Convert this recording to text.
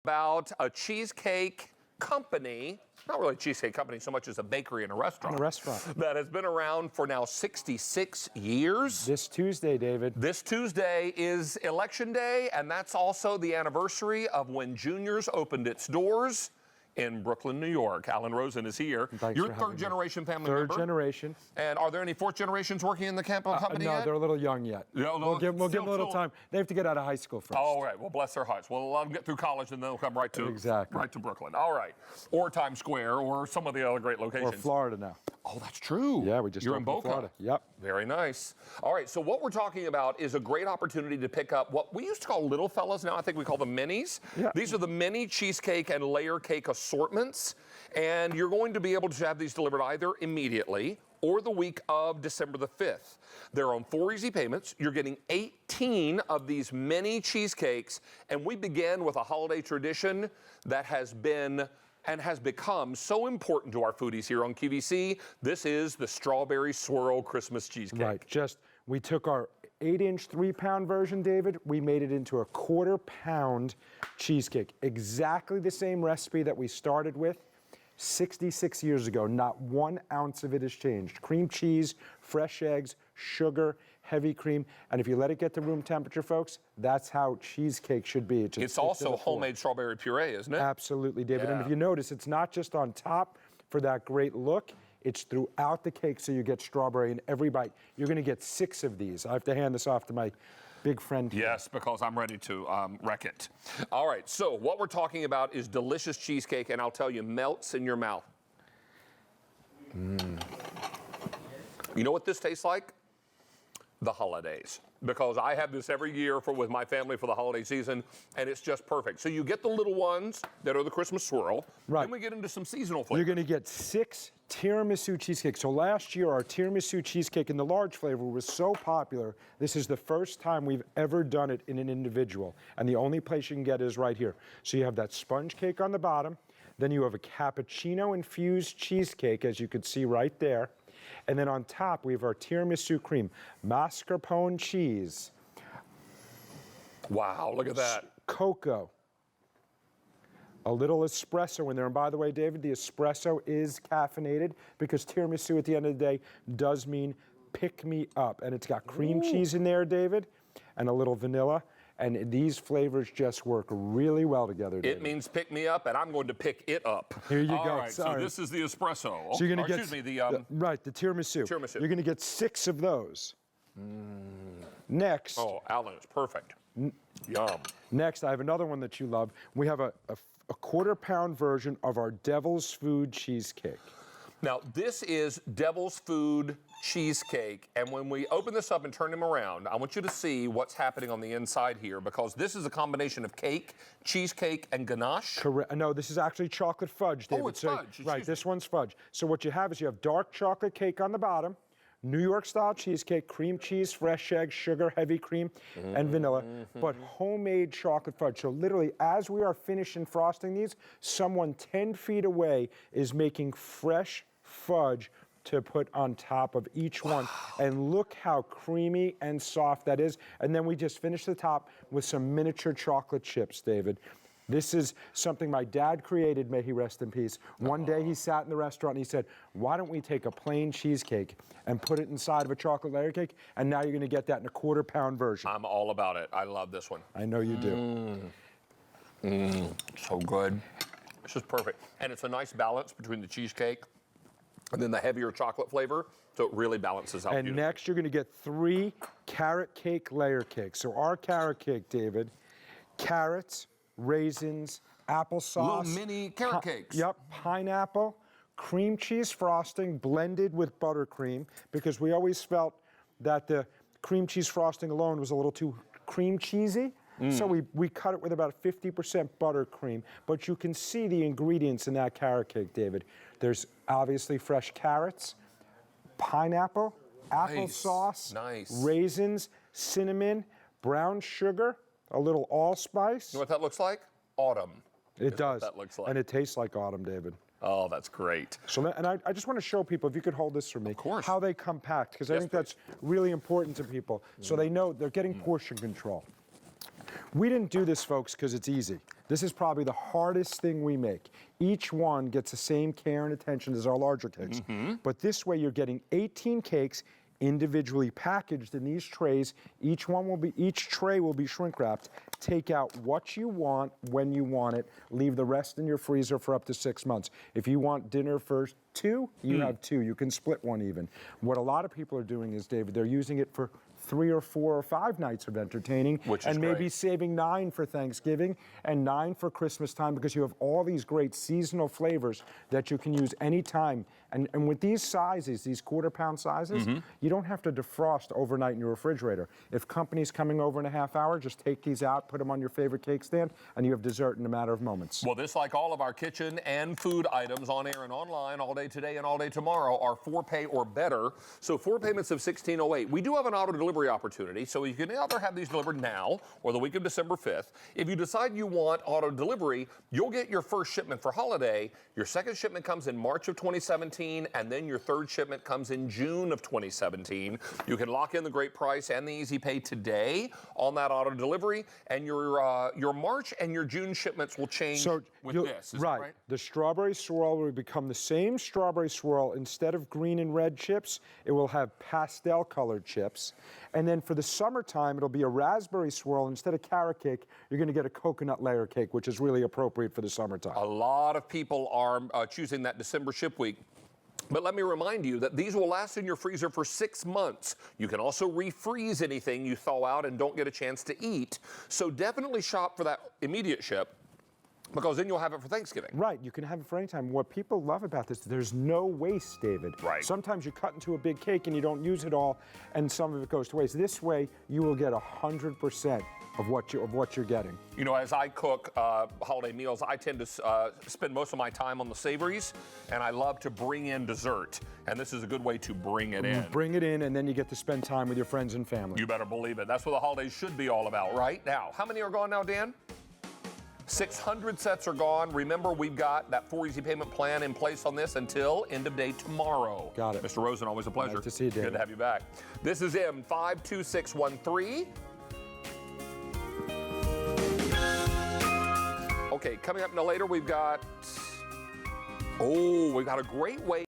About a cheesecake company, not really a cheesecake company so much as a bakery and a restaurant. That has been around for now 66 years. This Tuesday, David. This Tuesday is Election Day, and that's also the anniversary of when Junior's opened its doors in Brooklyn, New York. Alan Rosen is here. You're a third-generation family member. Third generation. And are there any fourth generations working in the company no, yet? they're a little young yet. We'll give them a little time. They have to get out of high school first. All right. Well, bless their hearts. Well, let them get through college, and then they'll come right to Brooklyn. All right. Or Times Square, or some of the other great locations. Or Florida now. Oh, that's true. Yeah, we just You're in Boca. Florida. Yep. Very nice. All right, so what we're talking about is a great opportunity to pick up what we used to call little fellas. Now I think we call them minis. Yeah. These are the mini cheesecake and layer cake assortments. And you're going to be able to have these delivered either immediately or the week of December the 5th. They're on 4 easy payments. You're getting 18 of these mini cheesecakes. And we began with a holiday tradition that has been and has become so important to our foodies here on QVC. This is the strawberry swirl Christmas cheesecake. Right, we took our 8-inch, 3-pound version, David, we made it into a 1/4-pound cheesecake. Exactly the same recipe that we started with 66 years ago. Not 1 ounce of it has changed. Cream cheese, fresh eggs, sugar, heavy cream, and if you let it get to room temperature, folks, that's how cheesecake should be. It's also homemade strawberry puree, isn't it? Absolutely, David. Yeah. And if you notice, it's not just on top for that great look, it's throughout the cake, so you get strawberry in every bite. You're gonna get 6 of these. I have to hand this off to my big friend here. Yes, because I'm ready to wreck it. All right, so what we're talking about is delicious cheesecake, and I'll tell you, melts in your mouth. You know what this tastes like? The holidays, because I have this every year with my family for the holiday season, and it's just perfect. So you get the little ones that are the Christmas swirl. Right. Then we get into some seasonal flavors. You're going to get 6 tiramisu cheesecakes. So last year, our tiramisu cheesecake in the large flavor was so popular. This is the first time we've ever done it in an individual, and the only place you can get it is right here. So you have that sponge cake on the bottom, then you have a cappuccino infused cheesecake, as you can see right there. And then on top, we have our tiramisu cream, mascarpone cheese. Wow, look at that. Cocoa. A little espresso in there. And by the way, David, the espresso is caffeinated because tiramisu at the end of the day does mean pick me up. And it's got cream cheese in there, David, and a little vanilla. And these flavors just work really well together, David. It means pick me up, and I'm going to pick it up. Here you go. All right, so this is the espresso. So you're going to get, excuse me, the right, the tiramisu. You're going to get 6 of those. Next. Oh, Alan, it's perfect. Yum. Next, I have another one that you love. We have a 1/4-pound version of our Devil's Food cheesecake. Now, this is Devil's Food cheesecake, and when we open this up and turn them around, I want you to see what's happening on the inside here, because this is a combination of cake, cheesecake, and ganache. Correct. No, this is actually chocolate fudge, David. Oh, it's fudge. Right, this one's fudge. So what you have is you have dark chocolate cake on the bottom, New York-style cheesecake, cream cheese, fresh eggs, sugar, heavy cream, and vanilla, but homemade chocolate fudge. So literally, as we are finishing frosting these, someone 10 feet away is making fresh fudge to put on top of each one. And look how creamy and soft that is. And then we just finish the top with some miniature chocolate chips, David. This is something my dad created, may he rest in peace. One day he sat in the restaurant and he said, why don't we take a plain cheesecake and put it inside of a chocolate layer cake? And now you're going to get that in a 1/4-pound version. I'm all about it. I love this one. I know you do. So good. This is perfect. And it's a nice balance between the cheesecake and then the heavier chocolate flavor, so it really balances out. And next, you're going to get 3 carrot cake layer cakes. So our carrot cake, David, carrots, raisins, applesauce. Little mini carrot cakes. Yep, pineapple, cream cheese frosting blended with buttercream, because we always felt that the cream cheese frosting alone was a little too cream cheesy. So we cut it with about 50% buttercream, but you can see the ingredients in that carrot cake, David. There's obviously fresh carrots, pineapple, applesauce, raisins, cinnamon, brown sugar, a little allspice. You know what that looks like? Autumn. It does. What that looks like. And it tastes like autumn, David. Oh, that's great. So, and I just want to show people, if you could hold this for me, of course, how they compact, because I think that's really important to people, so they know they're getting portion control. We didn't do this, folks, because it's easy. This is probably the hardest thing we make. Each one gets the same care and attention as our larger cakes. But this way, you're getting 18 cakes individually packaged in these trays. Each tray will be shrink wrapped. Take out what you want when you want it. Leave the rest in your freezer for up to 6 months. If you want dinner for 2, you have 2. You can split one even. What a lot of people are doing is, David, they're using it for 3 or 4 or 5 nights of entertaining, which is and maybe great. saving 9 for Thanksgiving and 9 for Christmas time, because you have all these great seasonal flavors that you can use anytime. And with these sizes, these quarter-pound sizes, you don't have to defrost overnight in your refrigerator. If company's coming over in a half hour, just take these out, put them on your favorite cake stand, and you have dessert in a matter of moments. Well, this, like all of our kitchen and food items on air and online all day today and all day tomorrow, are 4-pay or better. So 4 payments of $16.08. We do have an auto delivery opportunity, so you can either have these delivered now or the week of December 5th. If you decide you want auto delivery, you'll get your first shipment for holiday. Your second shipment comes in March of 2017, and then your third shipment comes in June of 2017. You can lock in the great price and the easy pay today on that auto delivery, and your March and your June shipments will change with this. Is that right? The strawberry swirl will become the same strawberry swirl. Instead of green and red chips, it will have pastel colored chips. And then for the summertime, it'll be a raspberry swirl. Instead of carrot cake, you're going to get a coconut layer cake, which is really appropriate for the summertime. A lot of people are choosing that December ship week. But let me remind you that these will last in your freezer for 6 months. You can also refreeze anything you thaw out and don't get a chance to eat. So definitely shop for that immediate ship, because then you'll have it for Thanksgiving. Right, you can have it for any time. What people love about this, there's no waste, David. Right. Sometimes you cut into a big cake and you don't use it all, and some of it goes to waste. This way, you will get 100% of what you're getting. You know, as I cook holiday meals, I tend to spend most of my time on the savories, and I love to bring in dessert. And this is a good way to bring it in. Bring it in, and then you get to spend time with your friends and family. You better believe it. That's what the holidays should be all about, right? Now, how many are gone now, Dan? 600 sets are gone. Remember, we've got that 4 easy payment plan in place on this until end of day tomorrow. Got it. Mr. Rosen, always a pleasure. Nice to see you, David. Good to have you back. This is M52613. Okay, coming up now later, we've got a great way